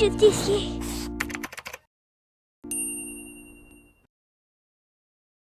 justifier.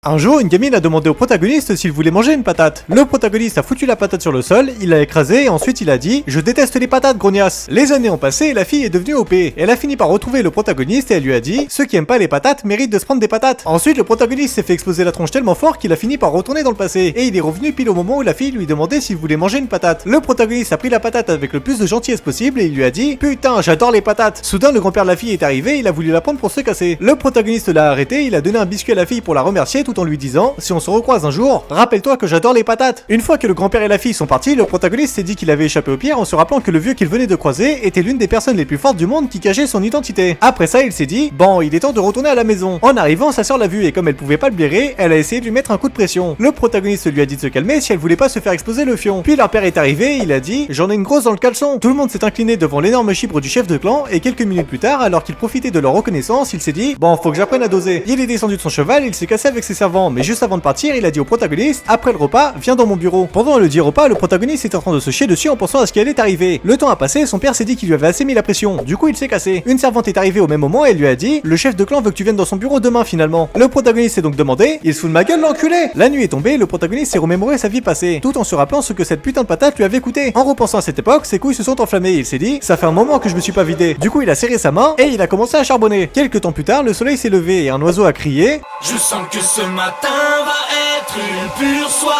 Un jour, une gamine a demandé au protagoniste s'il voulait manger une patate. Le protagoniste a foutu la patate sur le sol, il l'a écrasée et ensuite il a dit « Je déteste les patates, grognasse !» Les années ont passé et la fille est devenue OP. Elle a fini par retrouver le protagoniste et elle lui a dit « Ceux qui aiment pas les patates méritent de se prendre des patates !» Ensuite, le protagoniste s'est fait exploser la tronche tellement fort qu'il a fini par retourner dans le passé. Et il est revenu pile au moment où la fille lui demandait s'il voulait manger une patate. Le protagoniste a pris la patate avec le plus de gentillesse possible et il lui a dit « Putain, j'adore les patates !» Soudain, le grand-père de la fille est arrivé, il a voulu la prendre pour se casser. Le protagoniste l'a arrêté, il a donné un biscuit à la fille pour la remercier tout en lui disant « Si on se recroise un jour, rappelle-toi que j'adore les patates !» Une fois que le grand-père et la fille sont partis, le protagoniste s'est dit qu'il avait échappé au pire en se rappelant que le vieux qu'il venait de croiser était l'une des personnes les plus fortes du monde qui cachait son identité. Après ça, il s'est dit « Bon, il est temps de retourner à la maison !» En arrivant, sa sœur l'a vu et comme elle pouvait pas le blairer, elle a essayé de lui mettre un coup de pression. Le protagoniste lui a dit de se calmer si elle voulait pas se faire exploser le fion. Puis leur père est arrivé, il a dit « J'en ai une grosse dans le caleçon !» Tout le monde s'est incliné devant l'énorme chibre du chef de clan et quelques minutes plus tard, alors qu'il profitait de leur reconnaissance, il s'est dit « Bon, faut que j'apprenne à doser !» Il est descendu de son cheval, il s'est cassé avec ses servants, mais juste avant de partir, il a dit au protagoniste « Après le repas, viens dans mon bureau !» Pendant le dit repas, le protagoniste était en train de se chier dessus en pensant à ce qui allait arriver. Le temps a passé, son père s'est dit qu'il lui avait assez mis la pression, du coup il s'est cassé. Une servante est arrivée au même moment et elle lui a dit « Le chef de clan veut que tu viennes dans son bureau demain finalement !» Le protagoniste s'est donc demandé « Il se fout de ma gueule l'enculé !» La nuit est tombée, le protagoniste s'est remémoré sa vie passée, tout en se rappelant ce que cette putain de patate lui avait coûté. En repensant à cette époque, ses couilles se sont enflammées, il s'est dit « Ça fait un moment que je me suis pas vidé !» Du coup il a serré sa main et il a commencé à charbonner. Quelques temps plus tard, le soleil s'est levé et un oiseau a crié « Je sens que ce matin va être une pure soirée.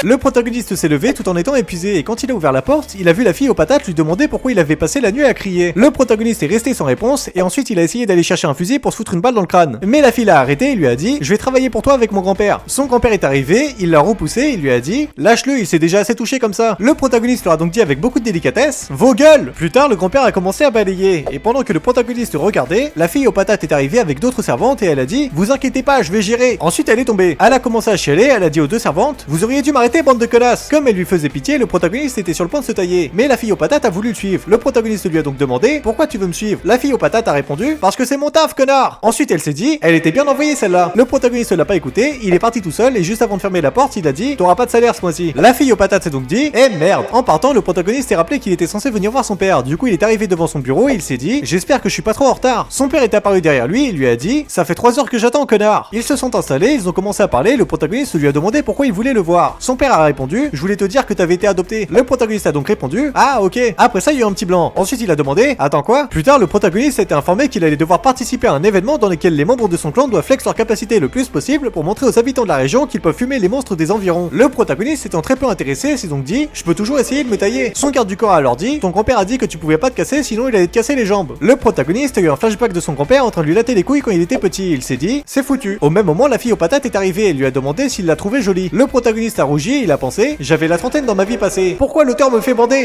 Le protagoniste s'est levé tout en étant épuisé et quand il a ouvert la porte, il a vu la fille aux patates lui demander pourquoi il avait passé la nuit à crier. Le protagoniste est resté sans réponse et ensuite il a essayé d'aller chercher un fusil pour se foutre une balle dans le crâne. Mais la fille l'a arrêté et lui a dit « Je vais travailler pour toi avec mon grand-père ». Son grand-père est arrivé, il l'a repoussé, il lui a dit « Lâche-le, il s'est déjà assez touché comme ça ». Le protagoniste leur a donc dit avec beaucoup de délicatesse « Vos gueules !» Plus tard, le grand-père a commencé à balayer et pendant que le protagoniste regardait, la fille aux patates est arrivée avec d'autres servantes et elle a dit « Vous inquiétez pas, je vais gérer ». Ensuite elle est tombée. Elle a commencé à chialer, elle a dit aux deux servantes « Vous auriez dû m'arrêter, bande de connasses !» Comme elle lui faisait pitié, le protagoniste était sur le point de se tailler, mais la fille aux patates a voulu le suivre. Le protagoniste lui a donc demandé « Pourquoi tu veux me suivre ?» La fille aux patates a répondu « Parce que c'est mon taf, connard !» Ensuite elle s'est dit « Elle était bien envoyée celle-là !» Le protagoniste l'a pas écouté, il est parti tout seul et juste avant de fermer la porte, il a dit « T'auras pas de salaire ce mois-ci !» La fille aux patates s'est donc dit « Eh merde !» En partant, le protagoniste s'est rappelé qu'il était censé venir voir son père. Du coup, il est arrivé devant son bureau et il s'est dit « J'espère que je suis pas trop en retard !» Son père est apparu derrière lui et lui a dit « Ça fait 3 heures que j'attends, connard !» Ils se sont installés, ils ont commencé à parler, le protagoniste lui a demandé pourquoi il voulait le voir. Son père a répondu « Je voulais te dire que t'avais été adopté. » Le protagoniste a donc répondu « Ah ok ». Après ça il y a eu un petit blanc. Ensuite il a demandé « Attends quoi ?» Plus tard le protagoniste a été informé qu'il allait devoir participer à un événement dans lequel les membres de son clan doivent flex leur capacité le plus possible pour montrer aux habitants de la région qu'ils peuvent fumer les monstres des environs. Le protagoniste étant très peu intéressé s'est donc dit « Je peux toujours essayer de me tailler ». Son garde du corps a alors dit « Ton grand-père a dit que tu pouvais pas te casser sinon il allait te casser les jambes ». Le protagoniste a eu un flashback de son grand-père en train de lui latter les couilles quand il était petit. Il s'est dit « C'est foutu ». Au même moment la fille aux patates est arrivée et lui a demandé s'il l'a trouvée jolie. Le protagoniste a rougi et il a pensé « J'avais la trentaine dans ma vie passée. Pourquoi l'auteur me fait bander ?»